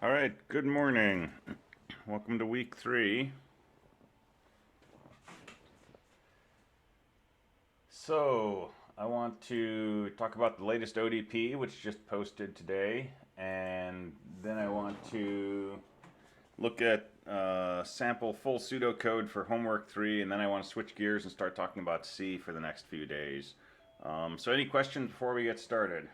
All right, good morning. Welcome to week 3. So, I want to talk about the latest ODP, which just posted today, and then I want to look at sample full pseudocode for homework 3, and then I want to switch gears and start talking about C for the next few days. So any questions before we get started?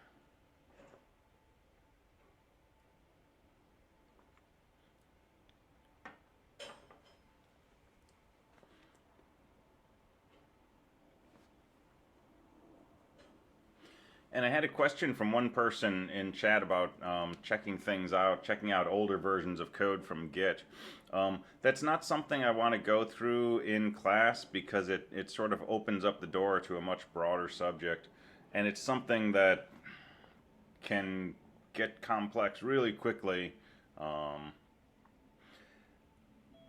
And I had a question from one person in chat about checking things out, checking out older versions of code from Git. That's not something I want to go through in class because it sort of opens up the door to a much broader subject. And it's something that can get complex really quickly.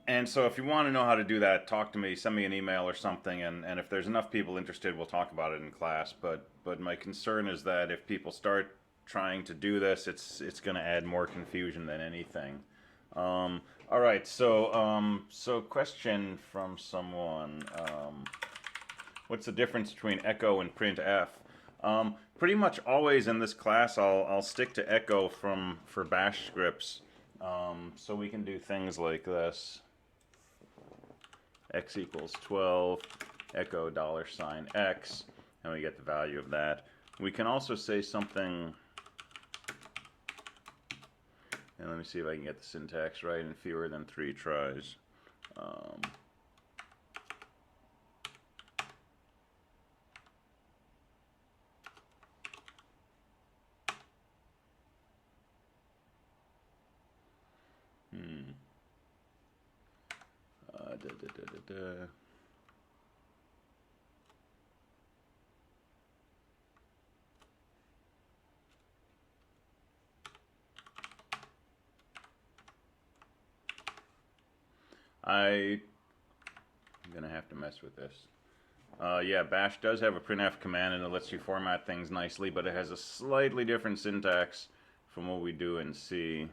And so if you want to know how to do that, talk to me, send me an email or something, and if there's enough people interested, we'll talk about it in class. But my concern is that if people start trying to do this, it's going to add more confusion than anything. All right, so question from someone. What's the difference between echo and printf? Pretty much always in this class, I'll stick to echo for bash scripts. So we can do things like this. X equals 12, echo $x, and we get the value of that. We can also say something, and let me see if I can get the syntax right in fewer than 3 tries. I'm gonna have to mess with this. Yeah, bash does have a printf command and it lets you format things nicely, but it has a slightly different syntax from what we do in C.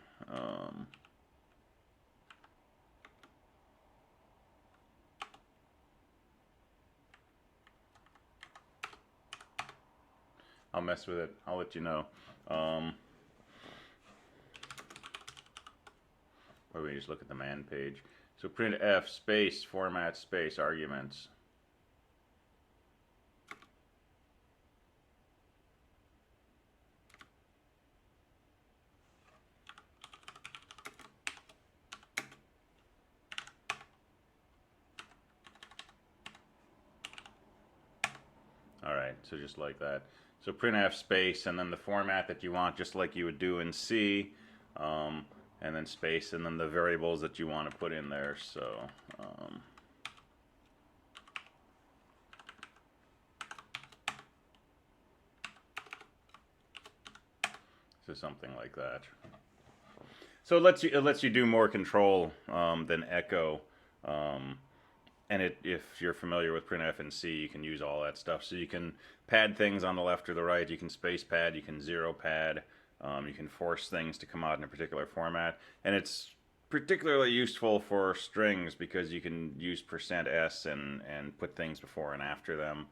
I'll mess with it. I'll let you know. Or we just look at the man page. So printf space format space arguments. All right, so just like that. So printf space and then the format that you want, just like you would do in C, and then space and then the variables that you want to put in there. So something like that. So it lets you do more control than echo. And if you're familiar with printf and C, you can use all that stuff. So you can pad things on the left or the right. You can space pad. You can zero pad. You can force things to come out in a particular format. And it's particularly useful for strings because you can use %s and put things before and after them.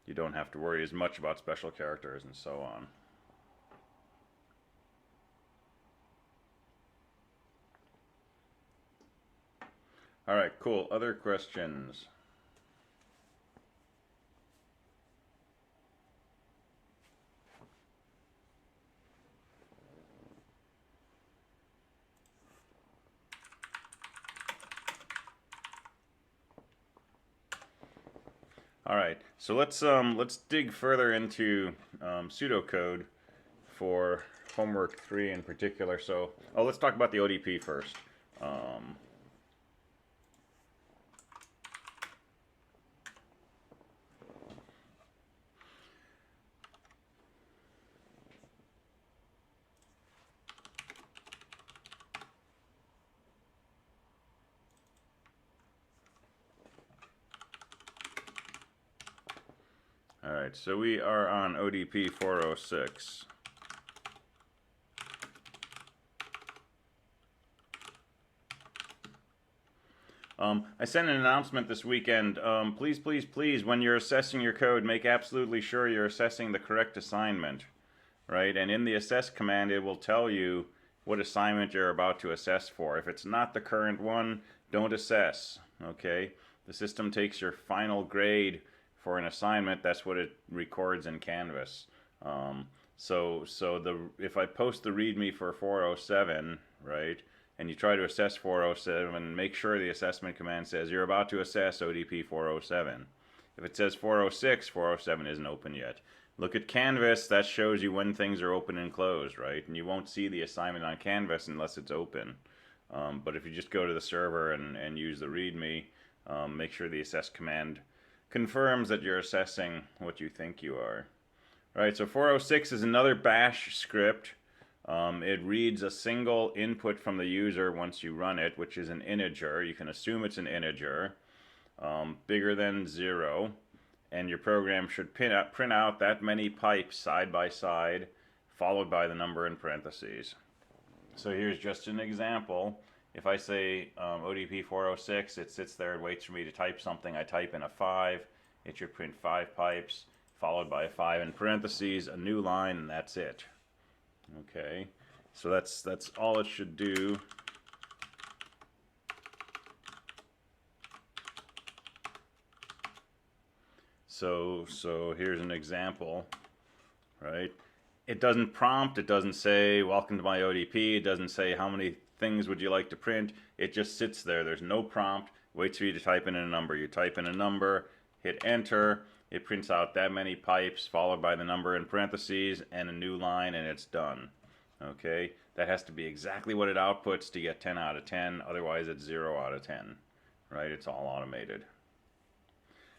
You don't have to worry as much about special characters and so on. All right, cool. Other questions? All right, so let's dig further into pseudocode for homework 3 in particular. So, let's talk about the ODP first. All right, so we are on ODP 406. I sent an announcement this weekend. Please, please, please, when you're assessing your code, make absolutely sure you're assessing the correct assignment, right? And in the assess command, it will tell you what assignment you're about to assess for. If it's not the current one, don't assess, okay? The system takes your final grade for an assignment. That's what it records in Canvas. If I post the README for 407, right, and you try to assess 407, make sure the assessment command says you're about to assess ODP 407. If it says 406, 407 isn't open yet. Look at Canvas, that shows you when things are open and closed, right? And you won't see the assignment on Canvas unless it's open. But if you just go to the server and use the README, make sure the assess command confirms that you're assessing what you think you are. All right, so 406 is another bash script. It reads a single input from the user once you run it, which is an integer. You can assume it's an integer, bigger than 0. And your program should print out that many pipes side by side, followed by the number in parentheses. So here's just an example. If I say ODP 406, it sits there and waits for me to type something. I type in a 5. It should print 5 pipes, followed by a 5 in parentheses, a new line, and that's it. Okay, so that's all it should do. So here's an example, right? It doesn't prompt, it doesn't say welcome to my ODP, it doesn't say how many things would you like to print. It just sits there. There's no prompt, waits for you to type in a number. You type in a number, hit enter, it prints out that many pipes followed by the number in parentheses and a new line, and it's done. Okay, that has to be exactly what it outputs to get 10 out of 10, otherwise it's 0 out of 10, right? It's all automated.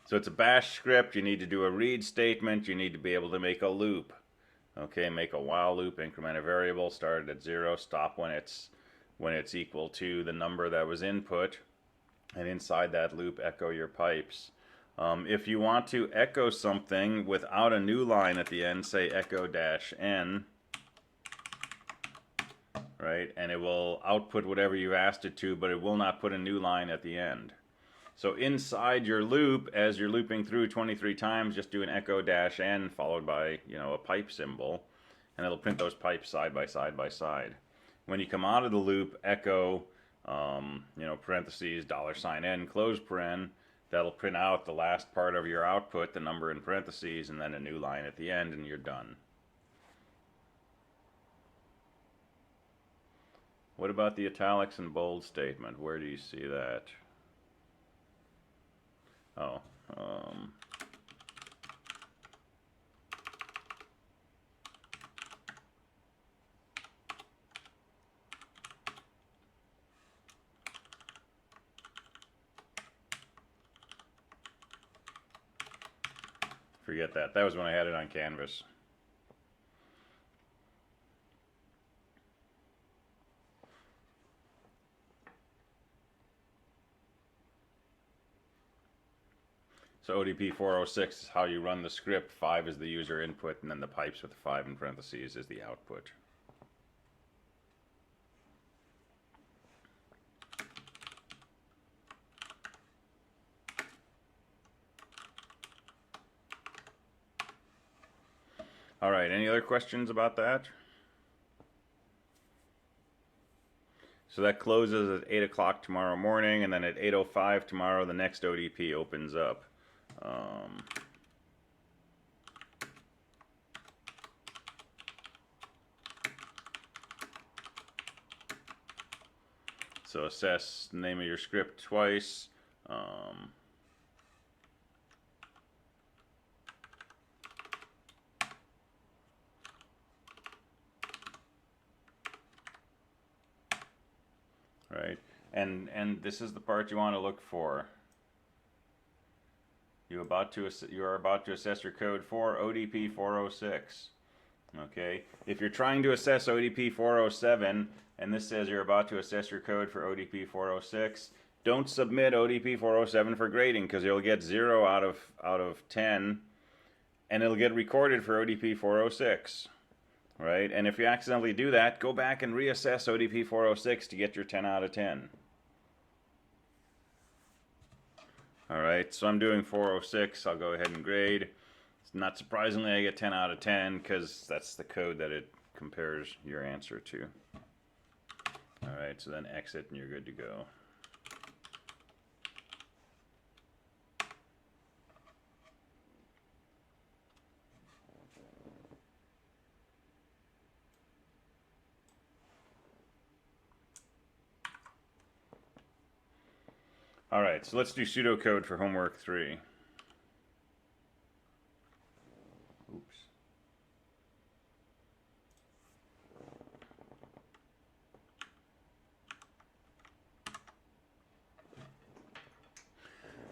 So it's a bash script. You need to do a read statement. You need to be able to make a loop. Okay, make a while loop, increment a variable, start at 0, stop when it's equal to the number that was input, and inside that loop echo your pipes. If you want to echo something without a new line at the end, say echo -n, right, and it will output whatever you asked it to, but it will not put a new line at the end. So inside your loop, as you're looping through 23 times, just do an echo -n followed by, a pipe symbol, and it'll print those pipes side by side. When you come out of the loop, echo, parentheses, $n, close paren, that'll print out the last part of your output, the number in parentheses, and then a new line at the end, and you're done. What about the italics and bold statement? Where do you see that? Oh, forget that. That was when I had it on Canvas. So ODP 406 is how you run the script. 5 is the user input, and then the pipes with the 5 in parentheses is the output. All right, any other questions about that? So that closes at 8 o'clock tomorrow morning, and then at 8:05 tomorrow, the next ODP opens up. So assess the name of your script twice. Right, and this is the part you want to look for. You are about to assess your code for ODP 406. Okay, if you're trying to assess ODP 407 and this says you're about to assess your code for ODP 406, don't submit ODP 407 for grading, because you'll get 0 out of 10, and it'll get recorded for ODP 406. Right, and if you accidentally do that, go back and reassess ODP 406 to get your 10 out of 10. All right, so I'm doing 406. I'll go ahead and grade. Not surprisingly, I get 10 out of 10 because that's the code that it compares your answer to. All right, so then exit and you're good to go. All right, so let's do pseudocode for homework 3. Oops.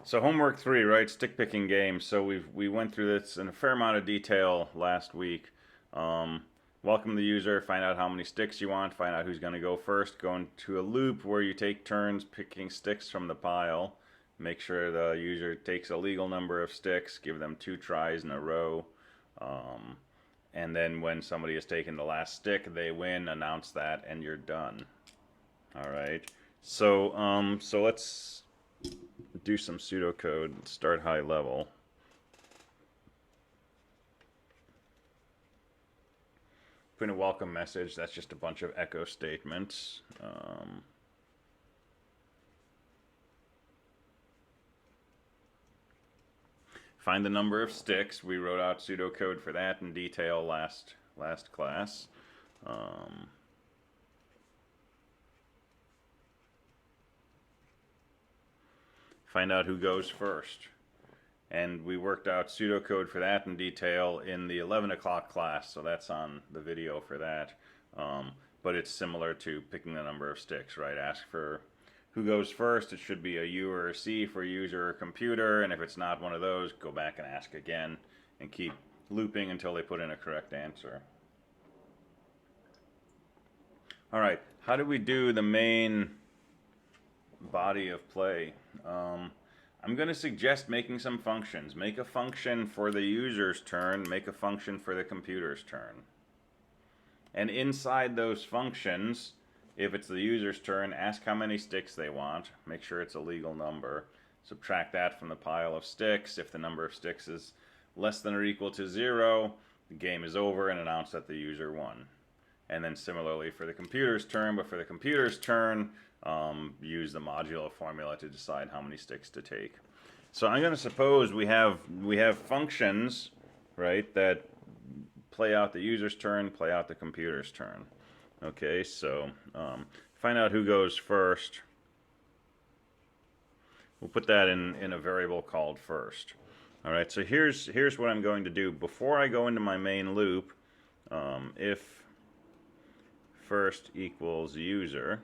So homework 3, right? Stick picking game. So we went through this in a fair amount of detail last week. Welcome the user, find out how many sticks you want, find out who's going to go first, go into a loop where you take turns picking sticks from the pile. Make sure the user takes a legal number of sticks, give them 2 tries in a row. And then when somebody has taken the last stick, they win, announce that, and you're done. All right. So, so let's do some pseudocode, start high level. Put in a welcome message, that's just a bunch of echo statements. Find the number of sticks. We wrote out pseudocode for that in detail last class. Find out who goes first. And we worked out pseudocode for that in detail in the 11 o'clock class, so that's on the video for that. But it's similar to picking the number of sticks, right? Ask for who goes first. It should be a U or a C for user or computer, and if it's not one of those, go back and ask again and keep looping until they put in a correct answer. All right, how do we do the main body of play? I'm going to suggest making some functions. Make a function for the user's turn, make a function for the computer's turn. And inside those functions, if it's the user's turn, ask how many sticks they want. Make sure it's a legal number. Subtract that from the pile of sticks. If the number of sticks is less than or equal to 0, the game is over, and announce that the user won. And then similarly for the computer's turn, but for the computer's turn, use the modulo formula to decide how many sticks to take. So I'm going to suppose we have functions, right, that play out the user's turn, play out the computer's turn. Okay, so find out who goes first. We'll put that in a variable called first. All right, so here's what I'm going to do. Before I go into my main loop, if first equals user,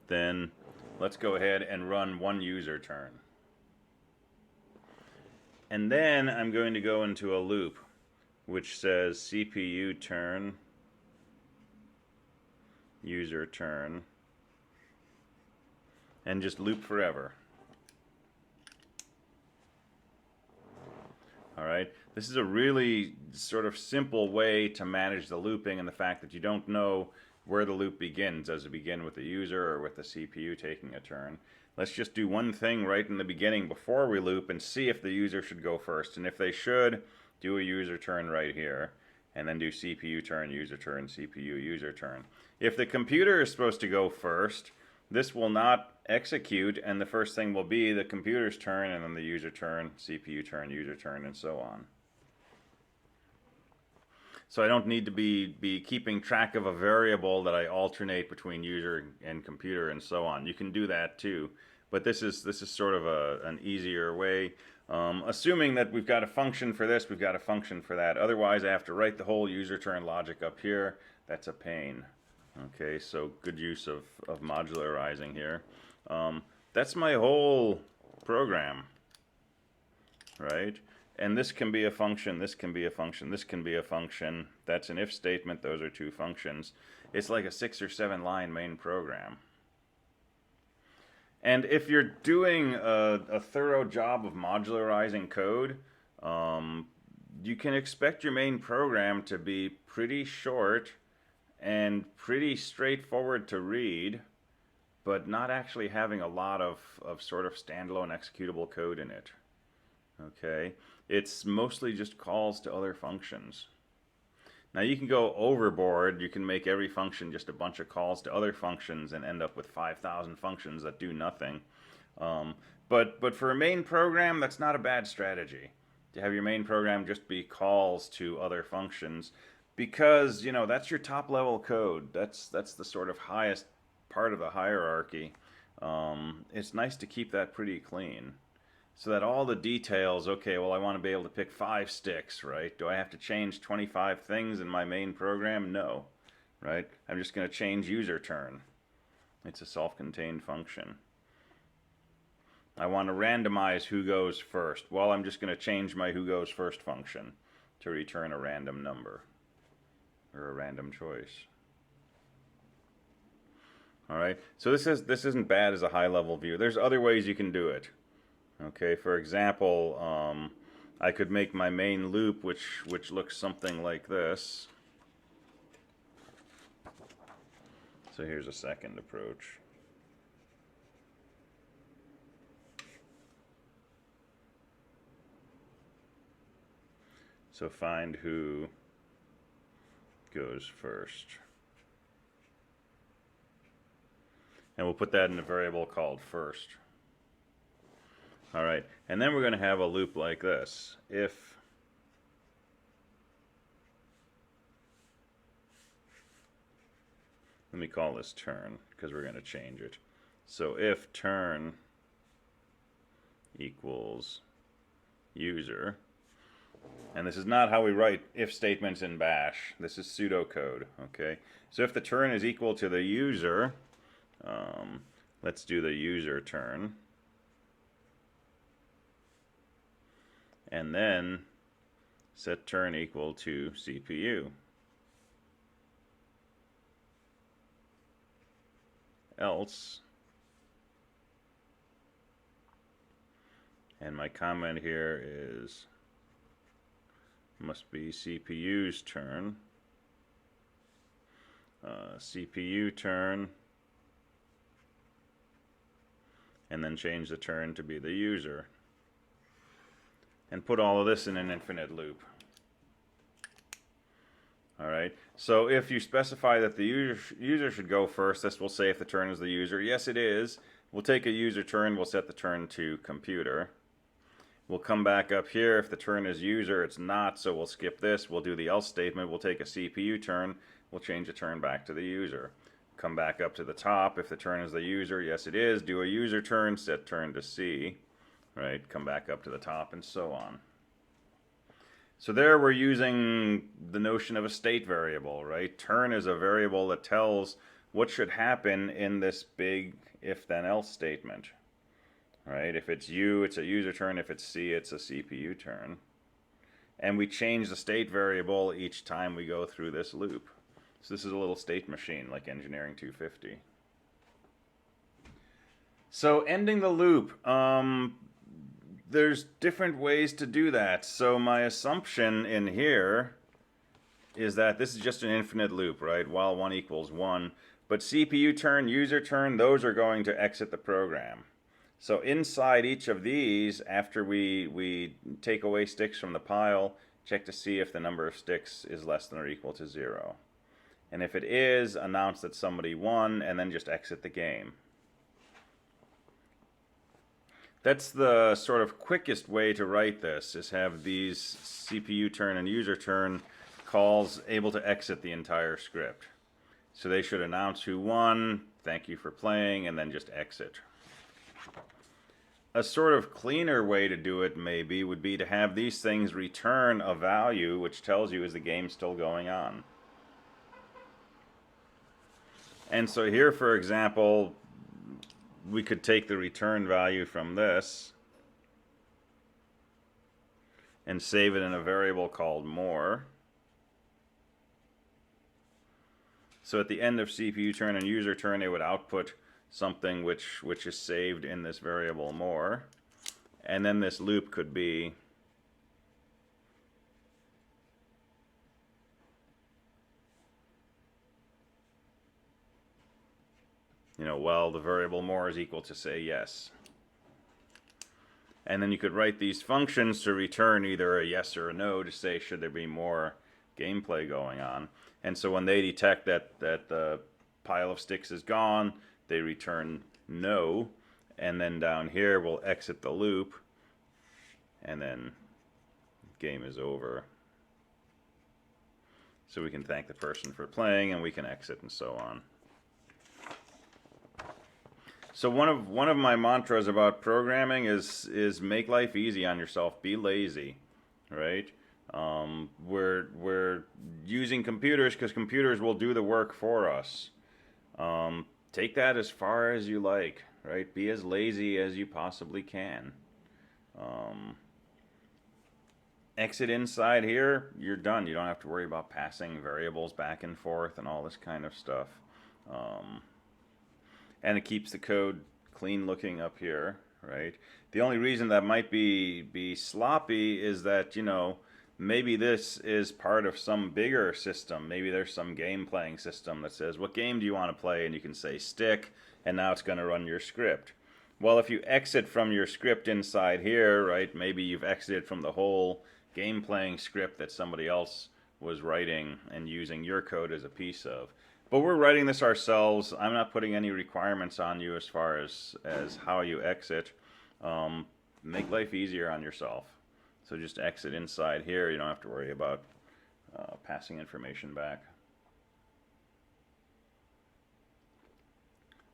then let's go ahead and run one user turn. And then I'm going to go into a loop which says CPU turn, user turn, and just loop forever. All right, this is a really sort of simple way to manage the looping and the fact that you don't know where the loop begins. Does it begin with the user or with the CPU taking a turn? Let's just do one thing right in the beginning before we loop and see if the user should go first. And if they should, do a user turn right here, and then do CPU turn, CPU, user turn. If the computer is supposed to go first, this will not execute, and the first thing will be the computer's turn, and then the user turn, CPU turn, user turn, and so on. So I don't need to be keeping track of a variable that I alternate between user and computer and so on. You can do that too, but this is sort of an easier way. Assuming that we've got a function for this, we've got a function for that. Otherwise, I have to write the whole user turn logic up here. That's a pain. Okay, so good use of modularizing here. That's my whole program, right? And this can be a function, this can be a function, this can be a function. That's an if statement, those are two functions. It's like a 6 or 7 line main program. And if you're doing a thorough job of modularizing code, you can expect your main program to be pretty short and pretty straightforward to read, but not actually having a lot of sort of standalone executable code in it. Okay, it's mostly just calls to other functions. Now you can go overboard, you can make every function just a bunch of calls to other functions and end up with 5,000 functions that do nothing. But for a main program, that's not a bad strategy, to have your main program just be calls to other functions, because, you know, that's your top level code. That's the sort of highest part of the hierarchy. It's nice to keep that pretty clean, so that all the details, okay, well, I want to be able to pick 5 sticks, right? Do I have to change 25 things in my main program? No, right? I'm just going to change user turn. It's a self-contained function. I want to randomize who goes first. Well, I'm just going to change my who goes first function to return a random number or a random choice. All right, so this isn't bad as a high-level view. There's other ways you can do it. Okay, for example, I could make my main loop, which looks something like this. So here's a second approach. So find who goes first. And we'll put that in a variable called first. All right, and then we're going to have a loop like this. If let me call this turn, because we're going to change it. So if turn equals user, and this is not how we write if statements in bash. This is pseudocode, okay? So if the turn is equal to the user, let's do the user turn. And then set turn equal to CPU. Else, and my comment here is must be CPU's turn. CPU turn, and then change the turn to be the user. And put all of this in an infinite loop. All right, so if you specify that the user should go first, this will say if the turn is the user. Yes, it is. We'll take a user turn, we'll set the turn to computer. We'll come back up here. If the turn is user, it's not, so we'll skip this. We'll do the else statement. We'll take a CPU turn. We'll change the turn back to the user. Come back up to the top. If the turn is the user, yes, it is. Do a user turn, set turn to C. Right, come back up to the top, and so on. So there we're using the notion of a state variable, right? Turn is a variable that tells what should happen in this big if-then-else statement. Right? If it's U, it's a user turn. If it's C, it's a CPU turn. And we change the state variable each time we go through this loop. So this is a little state machine like Engineering 250. So ending the loop. There's different ways to do that. So my assumption in here is that this is just an infinite loop, right? While 1 equals 1. But CPU turn, user turn, those are going to exit the program. So inside each of these, after we take away sticks from the pile, check to see if the number of sticks is less than or equal to 0. And if it is, announce that somebody won, and then just exit the game. That's the sort of quickest way to write this, is have these CPU turn and user turn calls able to exit the entire script. So they should announce who won, thank you for playing, and then just exit. A sort of cleaner way to do it, maybe, would be to have these things return a value which tells you is the game still going on. And so here, for example, we could take the return value from this and save it in a variable called more. So at the end of CPU turn and user turn, it would output something which is saved in this variable more. And then this loop could be well, the variable more is equal to, say, yes. And then you could write these functions to return either a yes or a no to say, should there be more gameplay going on. And so when they detect that the pile of sticks is gone, they return no. And then down here, we'll exit the loop. And then game is over. So we can thank the person for playing, and we can exit and so on. So one of my mantras about programming is make life easy on yourself. Be lazy, right? We're using computers because computers will do the work for us. Take that as far as you like, right? Be as lazy as you possibly can. Exit inside here, you're done. You don't have to worry about passing variables back and forth and all this kind of stuff. And it keeps the code clean looking up here, right? The only reason that might be sloppy is that, you know, maybe this is part of some bigger system. Maybe there's some game playing system that says, what game do you want to play? And you can say stick, and now it's going to run your script. Well, if you exit from your script inside here, right, maybe you've exited from the whole game playing script that somebody else was writing and using your code as a piece of. But we're writing this ourselves. I'm not putting any requirements on you as far as how you exit. Make life easier on yourself. So just exit inside here. You don't have to worry about passing information back.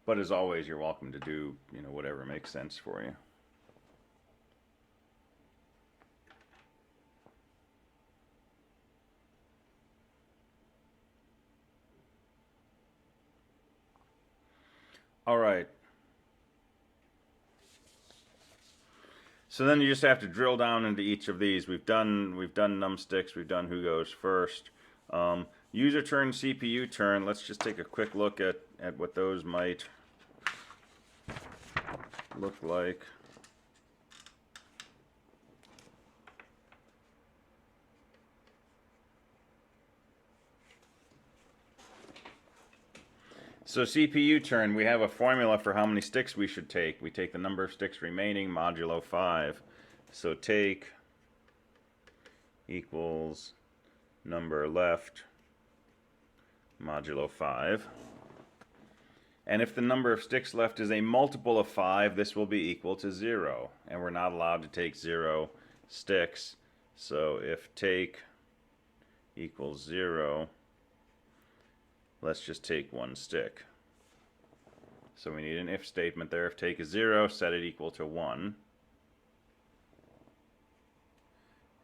But as always, you're welcome to do, you know, whatever makes sense for you. All right. So then you just have to drill down into each of these. We've done numsticks. We've done who goes first. User turn, CPU turn. Let's just take a quick look at what those might look like. So CPU turn, we have a formula for how many sticks we should take. We take the number of sticks remaining modulo 5. So take equals number left modulo 5. And if the number of sticks left is a multiple of 5, this will be equal to 0. And we're not allowed to take 0 sticks. So if take equals 0, let's just take 1 stick. So we need an if statement there. If take is 0, set it equal to 1.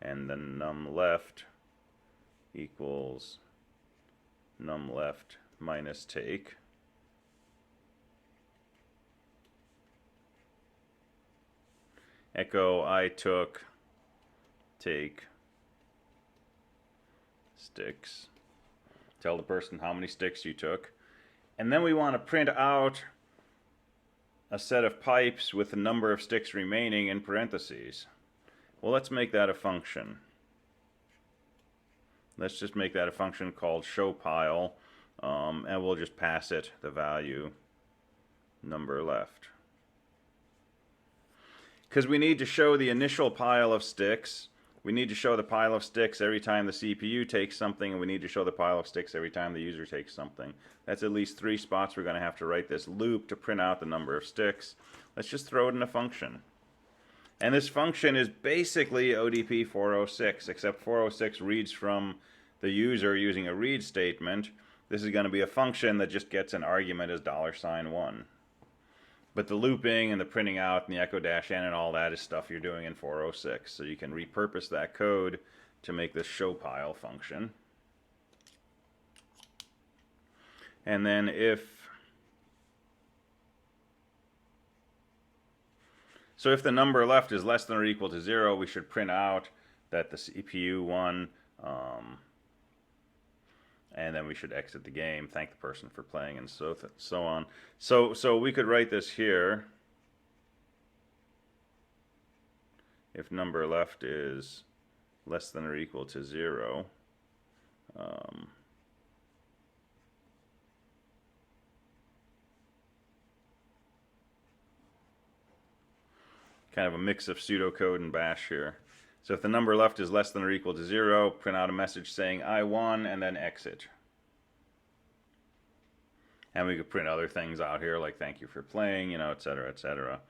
And then num left equals num left minus take. Echo I took take sticks. Tell the person how many sticks you took. And then we want to print out a set of pipes with the number of sticks remaining in parentheses. Well, let's make that a function. Let's just make that a function called showPile, and we'll just pass it the value number left. Because we need to show the initial pile of sticks. We need to show the pile of sticks every time the CPU takes something, and we need to show the pile of sticks every time the user takes something. That's at least 3 spots we're going to have to write this loop to print out the number of sticks. Let's just throw it in a function. And this function is basically ODP 406, except 406 reads from the user using a read statement. This is going to be a function that just gets an argument as $1. But the looping and the printing out and the echo dash n and all that is stuff you're doing in 406. So you can repurpose that code to make this showPile function. And then if the number left is less than or equal to 0, we should print out that the CPU won, and then we should exit the game, thank the person for playing, and so on. So we could write this here. If number left is less than or equal to 0, kind of a mix of pseudocode and bash here. So if the number left is less than or equal to 0, print out a message saying I won and then exit. And we could print other things out here like thank you for playing, you know, etc., etc.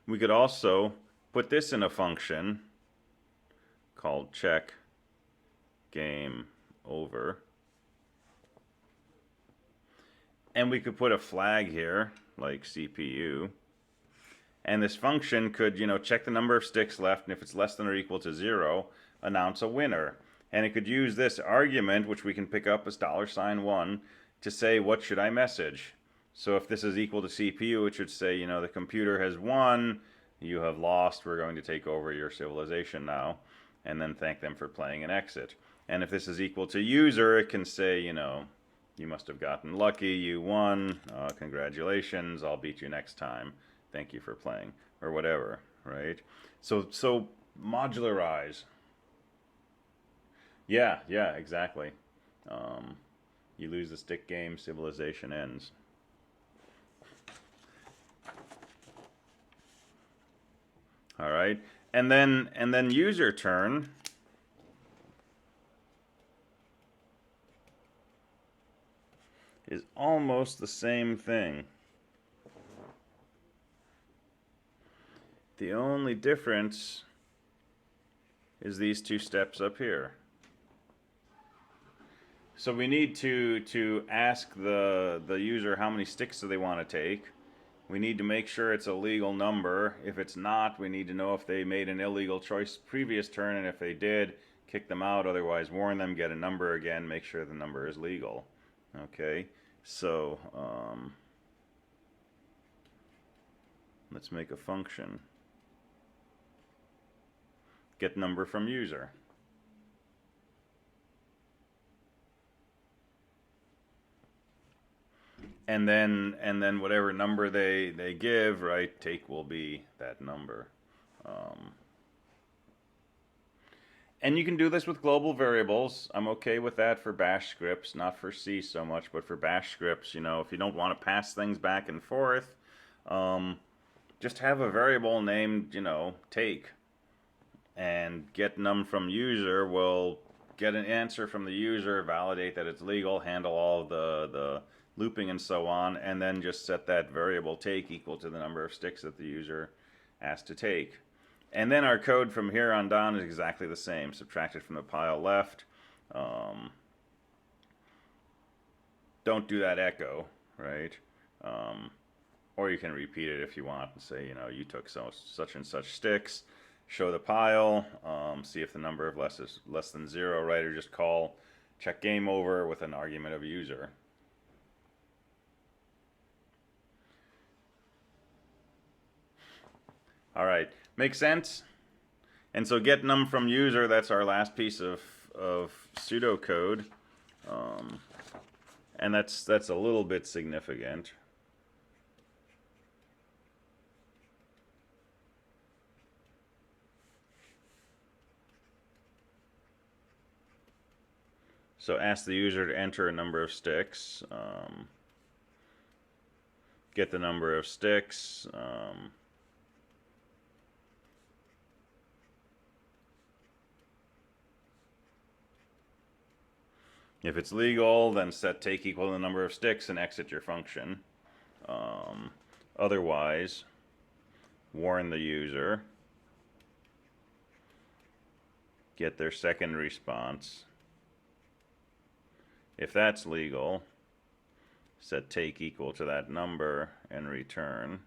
We could also put this in a function called check game over. And we could put a flag here like CPU. And this function could, you know, check the number of sticks left, and if it's less than or equal to 0, announce a winner. And it could use this argument, which we can pick up as $1, to say, what should I message? So if this is equal to CPU, it should say, you know, the computer has won, you have lost, we're going to take over your civilization now, and then thank them for playing and exit. And if this is equal to user, it can say, you know, you must have gotten lucky, you won, congratulations, I'll beat you next time. Thank you for playing, or whatever, right? So modularize. Yeah, exactly. You lose the stick game, civilization ends. All right, and then user turn. Is almost the same thing. The only difference is these two steps up here. So we need to ask the user how many sticks do they want to take. We need to make sure it's a legal number. If it's not, we need to know if they made an illegal choice previous turn, and if they did, kick them out. Otherwise, warn them, get a number again, make sure the number is legal. Okay, so let's make a function. Get number from user. And then whatever number they give, right, take will be that number. And you can do this with global variables. I'm okay with that for bash scripts, not for C so much, but for bash scripts, you know, if you don't want to pass things back and forth, just have a variable named, you know, take. And get num from user will get an answer from the user, validate that it's legal, handle all of the looping and so on, and then just set that variable take equal to the number of sticks that the user asked to take. And then our code from here on down is exactly the same. Subtract it from the pile left. Don't do that echo, right? Or you can repeat it if you want and say, you know, you took such and such sticks. Show the pile, see if the number of less is less than 0, right? Or just call check game over with an argument of user. All right, makes sense? And so get num from user, that's our last piece of pseudocode. And that's a little bit significant. So ask the user to enter a number of sticks, get the number of sticks, if it's legal, then set take equal to the number of sticks and exit your function. Otherwise, warn the user, get their second response. If that's legal, set take equal to that number and return.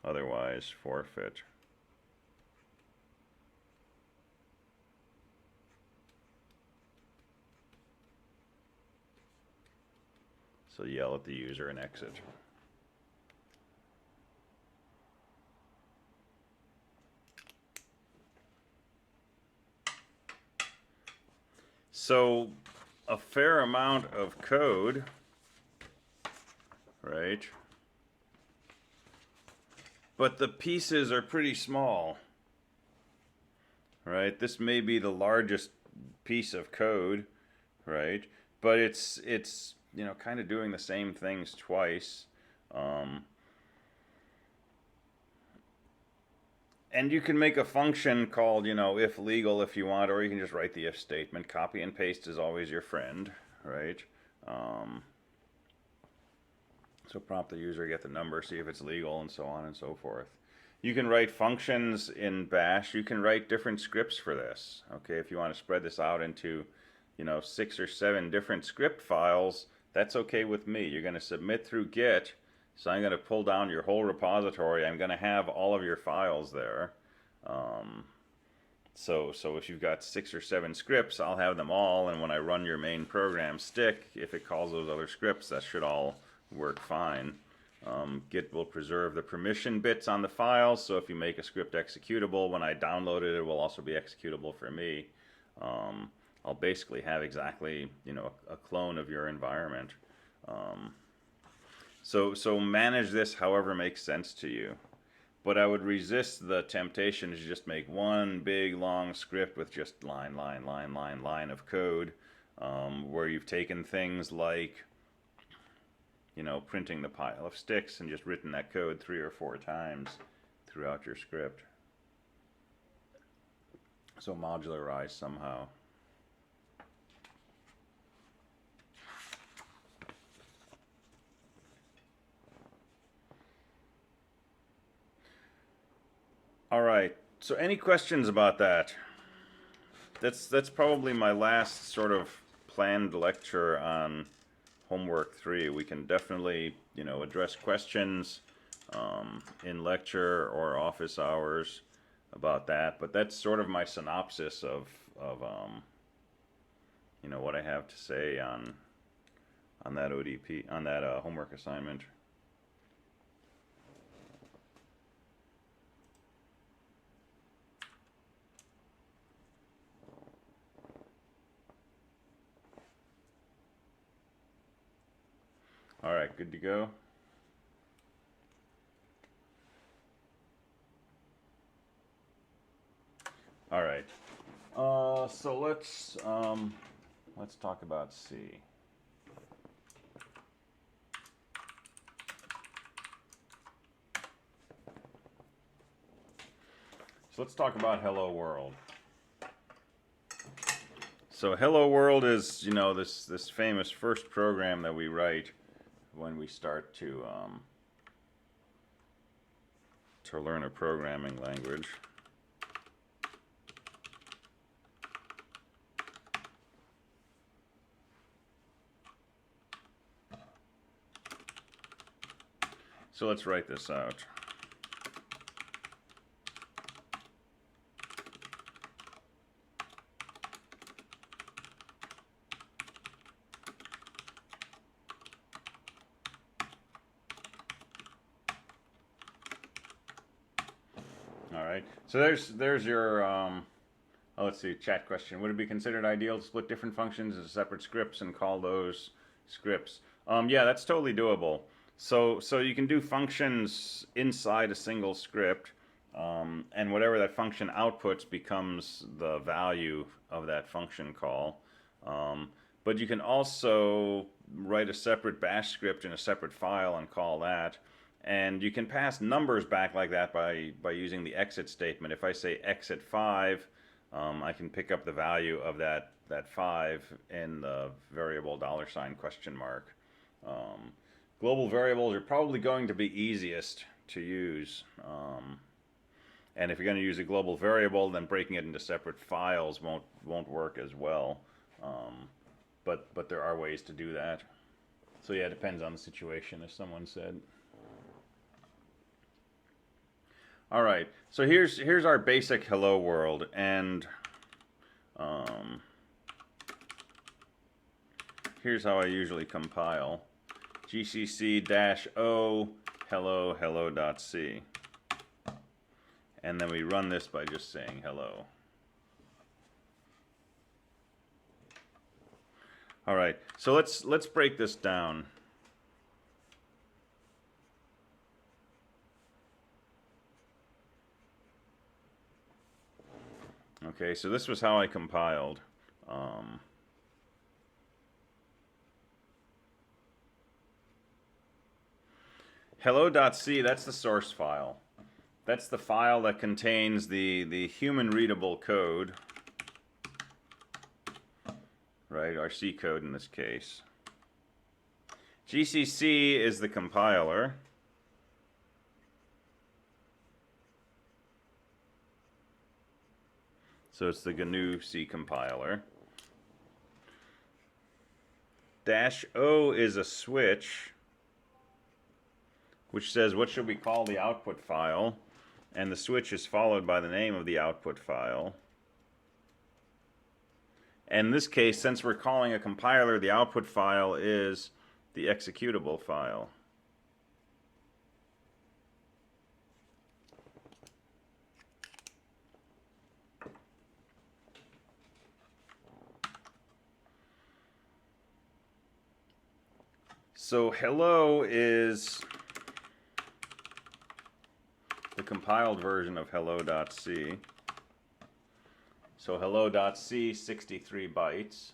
Otherwise, forfeit. So yell at the user and exit. So a fair amount of code, right? But the pieces are pretty small, right? This may be the largest piece of code, right? But it's you know, kind of doing the same things twice. And you can make a function called, if legal if you want, or you can just write the if statement. Copy and paste is always your friend, right? Um, so prompt the user, get the number, see if it's legal, and so on and so forth. You can write functions in Bash. You can write different scripts for this. Okay, if you want to spread this out into, 6 or 7 different script files, that's okay with me. You're going to submit through Git. So I'm going to pull down your whole repository. I'm going to have all of your files there. So if you've got 6 or 7 scripts, I'll have them all. And when I run your main program stick, if it calls those other scripts, that should all work fine. Git will preserve the permission bits on the files. So if you make a script executable, when I download it, it will also be executable for me. I'll basically have exactly, a clone of your environment. So manage this however makes sense to you. But I would resist the temptation to just make one big long script with just line of code, where you've taken things like, printing the pile of sticks and just written that code 3 or 4 times throughout your script. So modularize somehow. All right. So any questions about that? That's probably my last sort of planned lecture on homework 3. We can definitely, address questions in lecture or office hours about that. But that's sort of my synopsis of what I have to say on that ODP, on that homework assignment. All right, good to go. All right. So let's talk about C. So let's talk about Hello World. So Hello World is, this famous first program that we write when we start to learn a programming language. So let's write this out. All right. So there's your let's see, chat question. Would it be considered ideal to split different functions into separate scripts and call those scripts? Yeah, that's totally doable. So you can do functions inside a single script, and whatever that function outputs becomes the value of that function call. But you can also write a separate bash script in a separate file and call that. And you can pass numbers back like that by using the exit statement. If I say exit 5, I can pick up the value of that 5 in the variable $? Global variables are probably going to be easiest to use. And if you're going to use a global variable, then breaking it into separate files won't work as well. But there are ways to do that. So yeah, it depends on the situation, as someone said. All right, so here's our basic hello world, and here's how I usually compile. gcc-o hello.c. And then we run this by just saying hello. All right, so let's break this down. Okay, so this was how I compiled. Hello.c, that's the source file. That's the file that contains the human readable code, right? Our C code in this case. GCC is the compiler. So it's the GNU C compiler. -O is a switch, which says what should we call the output file, and the switch is followed by the name of the output file. And in this case, since we're calling a compiler, the output file is the executable file. So hello is the compiled version of hello.c. So hello.c, 63 bytes.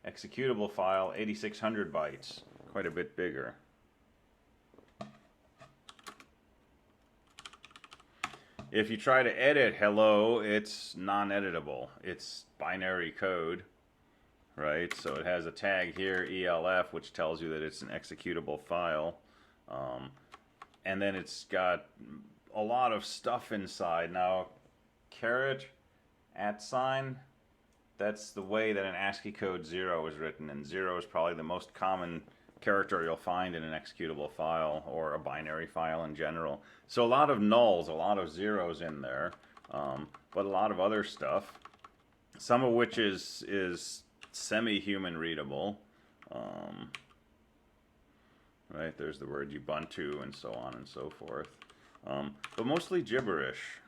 Executable file, 8600 bytes. Quite a bit bigger. If you try to edit hello, it's non-editable. It's binary code, right? So it has a tag here, ELF, which tells you that it's an executable file. And then it's got a lot of stuff inside. Now, caret @, that's the way that an ASCII code 0 is written, and 0 is probably the most common character you'll find in an executable file or a binary file in general. So a lot of nulls, a lot of zeros in there, but a lot of other stuff, some of which is semi-human readable. Right, there's the word Ubuntu and so on and so forth, but mostly gibberish.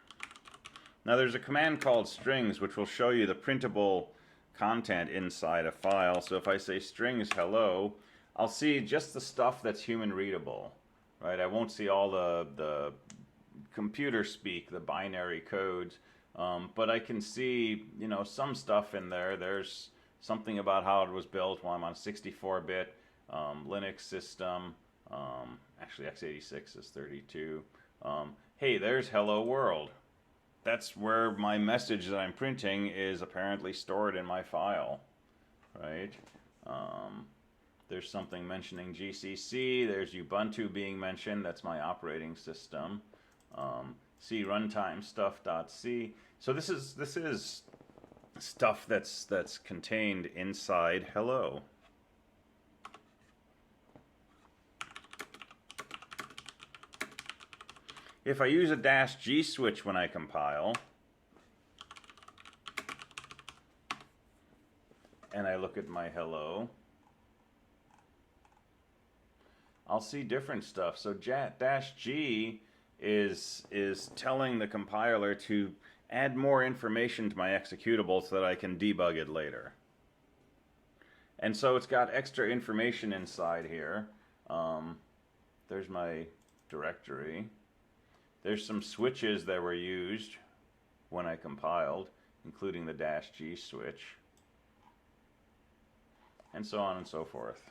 Now there's a command called strings which will show you the printable content inside a file. So if I say strings hello, I'll see just the stuff that's human readable, right? I won't see all the computer speak, the binary codes, but I can see, you know, some stuff in there. There's something about how it was built. Well, I'm on 64-bit Linux system. Actually, x86 is 32. Hey, there's hello world. That's where my message that I'm printing is apparently stored in my file, right? There's something mentioning GCC. There's Ubuntu being mentioned. That's my operating system. C runtime stuff.c. So this is stuff that's contained inside hello. If I use a -G switch when I compile, and I look at my hello, I'll see different stuff. So -G is telling the compiler to add more information to my executable so that I can debug it later. And so it's got extra information inside here. There's my directory. There's some switches that were used when I compiled, including the -G switch, and so on and so forth.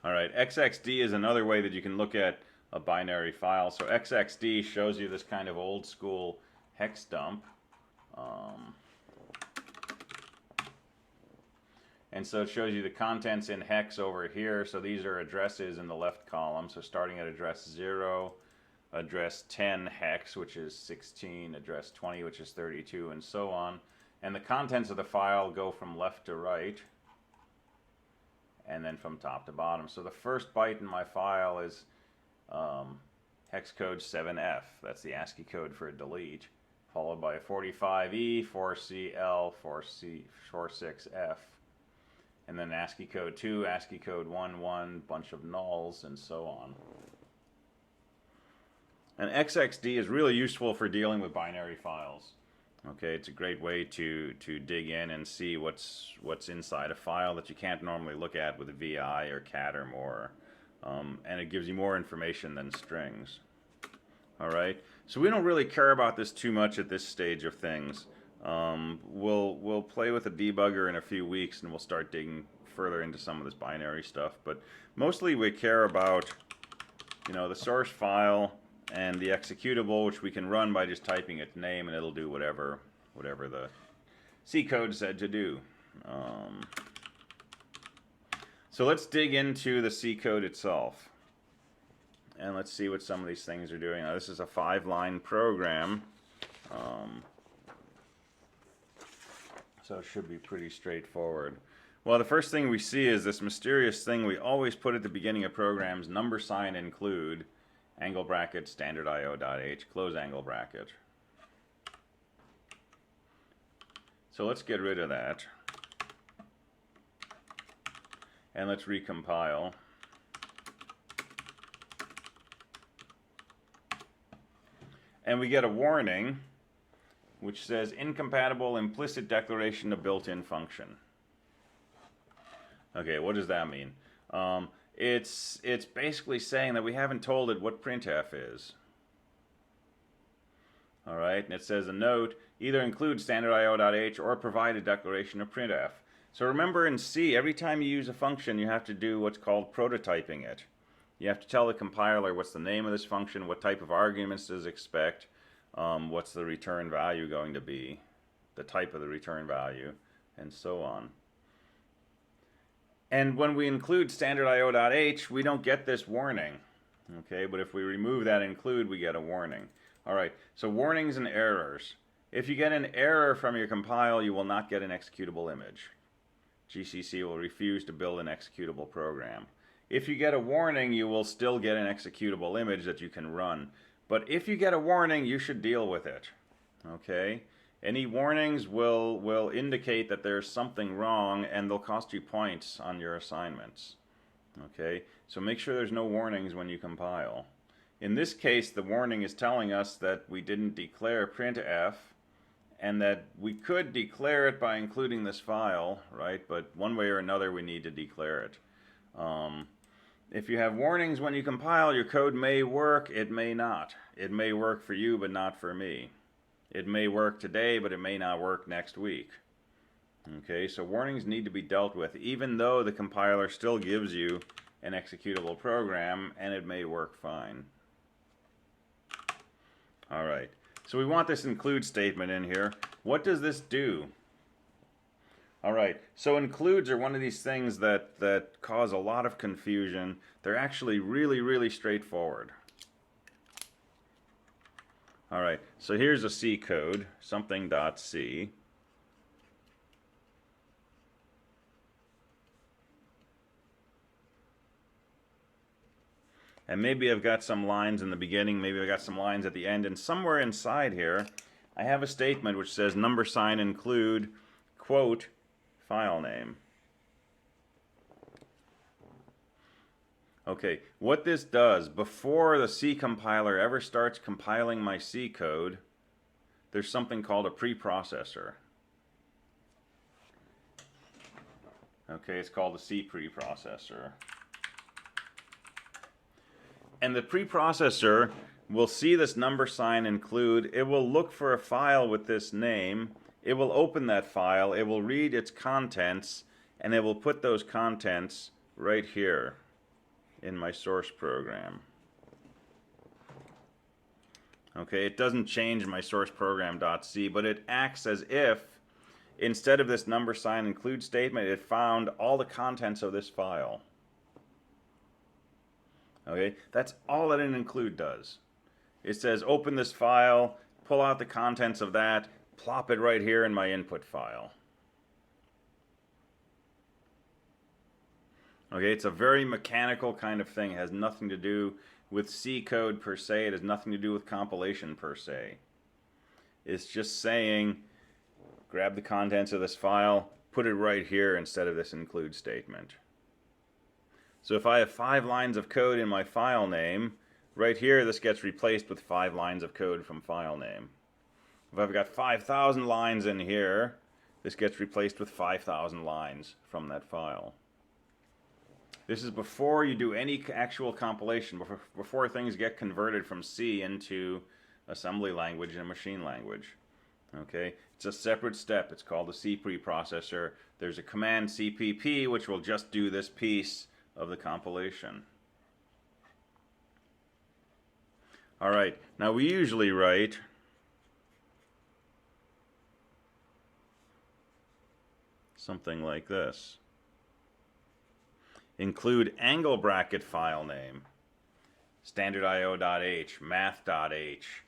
All right, XXD is another way that you can look at a binary file. So XXD shows you this kind of old school hex dump. And so it shows you the contents in hex over here. So these are addresses in the left column. So starting at address 0, address 10 hex, which is 16, address 20, which is 32, and so on. And the contents of the file go from left to right, and then from top to bottom. So the first byte in my file is hex code 7F. That's the ASCII code for delete, followed by 45E, 4CL, 46F, and then ASCII code 2, ASCII code 1, bunch of nulls, and so on. And XXD is really useful for dealing with binary files. Okay, it's a great way to dig in and see what's inside a file that you can't normally look at with a VI or cat or more. And it gives you more information than strings. All right, So we don't really care about this too much at this stage of things. We'll play with the debugger in a few weeks, and we'll start digging further into some of this binary stuff. But mostly we care about, the source file and the executable, which we can run by just typing its name, and it'll do whatever the C code said to do. So let's dig into the C code itself. And let's see what some of these things are doing. Now, this is a 5-line program. So it should be pretty straightforward. Well, the first thing we see is this mysterious thing we always put at the beginning of programs, number sign include, angle bracket, standard IO.h, close angle bracket. So let's get rid of that. And let's recompile. And we get a warning which says incompatible implicit declaration of built-in function. Okay, what does that mean? It's basically saying that we haven't told it what printf is. Alright, and it says a note, either include standard IO.h or provide a declaration of printf. So remember in C, every time you use a function, you have to do what's called prototyping it. You have to tell the compiler what's the name of this function, what type of arguments does it expect, what's the return value going to be, the type of the return value, and so on. And when we include standard IO.h, we don't get this warning. Okay, but if we remove that include, we get a warning. Alright, so warnings and errors. If you get an error from your compile, you will not get an executable image. GCC will refuse to build an executable program. If you get a warning, you will still get an executable image that you can run. But if you get a warning, you should deal with it. Okay? Any warnings will indicate that there's something wrong, and they'll cost you points on your assignments. Okay? So make sure there's no warnings when you compile. In this case, the warning is telling us that we didn't declare printf, and that we could declare it by including this file, right? But one way or another, we need to declare it. If you have warnings when you compile, your code may work, it may not. It may work for you, but not for me. It may work today, but it may not work next week. Okay, so warnings need to be dealt with, even though the compiler still gives you an executable program, and it may work fine. Alright, so we want this include statement in here. What does this do? Alright, so includes are one of these things that cause a lot of confusion. They're actually really, really straightforward. Alright, so here's a C code, something.c. And maybe I've got some lines in the beginning, maybe I've got some lines at the end, and somewhere inside here I have a statement which says number sign include, quote, file name. Okay, what this does, before the C compiler ever starts compiling my C code, there's something called a preprocessor. Okay, it's called the C preprocessor. And the preprocessor will see this number sign include, it will look for a file with this name, it will open that file, it will read its contents, and it will put those contents right here in my source program. Okay, it doesn't change my source program.c, but it acts as if, instead of this number sign include statement, it found all the contents of this file. Okay, that's all that an include does. It says open this file, pull out the contents of that, plop it right here in my input file. Okay, it's a very mechanical kind of thing. It has nothing to do with C code per se. It has nothing to do with compilation per se. It's just saying, grab the contents of this file, put it right here instead of this include statement. So if I have 5 lines of code in my file name, right here this gets replaced with 5 lines of code from file name. If I've got 5,000 lines in here, this gets replaced with 5,000 lines from that file. This is before you do any actual compilation, before things get converted from C into assembly language and machine language. Okay, it's a separate step. It's called the C preprocessor. There's a command CPP which will just do this piece of the compilation. All right, now we usually write something like this. Include angle bracket file name, standardIO.h, math.h.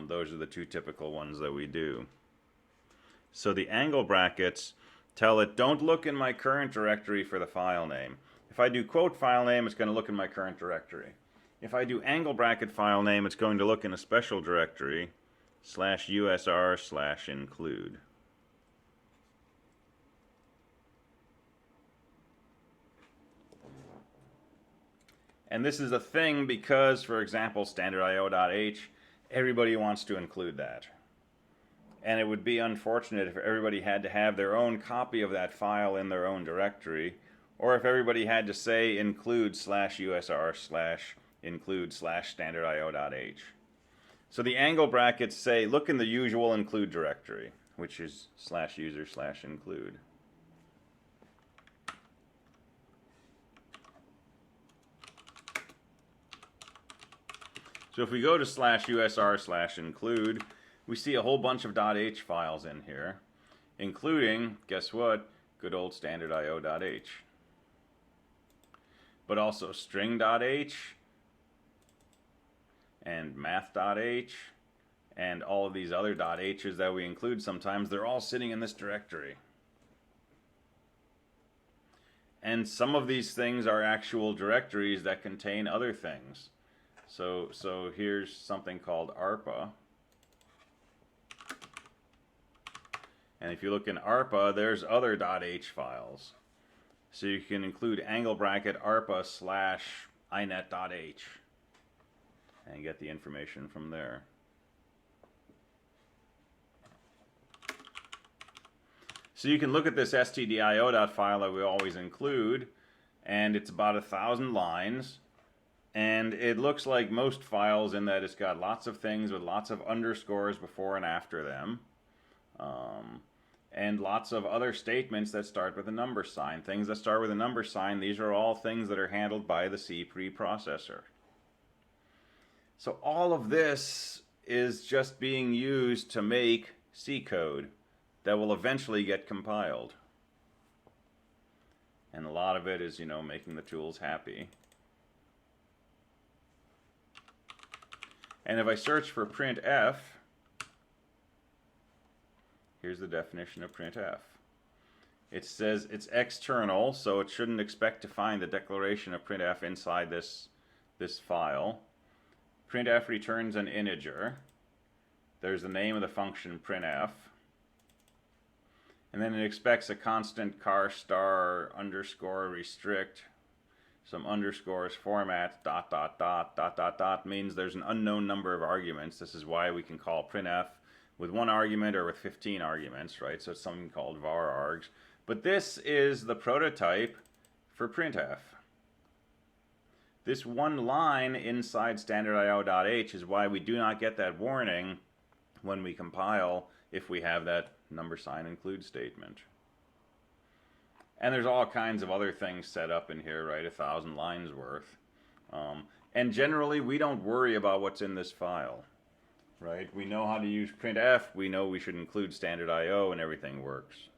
Those are the two typical ones that we do. So the angle brackets tell it, don't look in my current directory for the file name. If I do quote file name, it's going to look in my current directory. If I do angle bracket file name, it's going to look in a special directory, /usr/include. And this is a thing because, for example, standardIO.h, everybody wants to include that. And it would be unfortunate if everybody had to have their own copy of that file in their own directory, or if everybody had to say include /usr/include /standardIO.h. So the angle brackets say look in the usual include directory, which is /user/include. So if we go to /usr/include, we see a whole bunch of .h files in here, including, guess what, good old standardIO.h. But also string.h, and math.h, and all of these other .h's that we include sometimes, they're all sitting in this directory. And some of these things are actual directories that contain other things. So here's something called ARPA. And if you look in ARPA, there's other .h files. So you can include angle bracket ARPA/inet.h and get the information from there. So you can look at this stdio.file that we always include, and it's about 1,000 lines. And it looks like most files in that it's got lots of things with lots of underscores before and after them. And lots of other statements that start with a number sign. Things that start with a number sign, these are all things that are handled by the C preprocessor. So all of this is just being used to make C code that will eventually get compiled. And a lot of it is, you know, making the tools happy. And if I search for printf, here's the definition of printf. It says it's external, so it shouldn't expect to find the declaration of printf inside this file. Printf returns an integer. There's the name of the function printf. And then it expects a constant char star underscore restrict, some underscores format, ... means there's an unknown number of arguments. This is why we can call printf with 1 argument or with 15 arguments, right? So it's something called var args. But this is the prototype for printf. This one line inside standardIO.h is why we do not get that warning when we compile if we have that number sign include statement. And there's all kinds of other things set up in here, right? 1,000 lines worth. And generally, we don't worry about what's in this file, right? We know how to use printf. We know we should include standardIO, and everything works.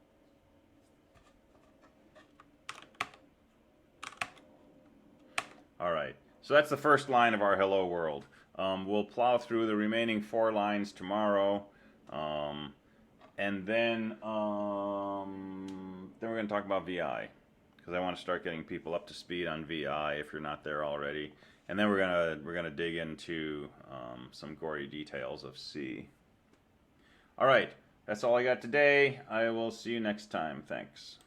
All right. So that's the first line of our hello world. We'll plow through the remaining 4 lines tomorrow. And then we're going to talk about VI, because I want to start getting people up to speed on VI if you're not there already. And then we're gonna dig into some gory details of C. All right, that's all I got today. I will see you next time. Thanks.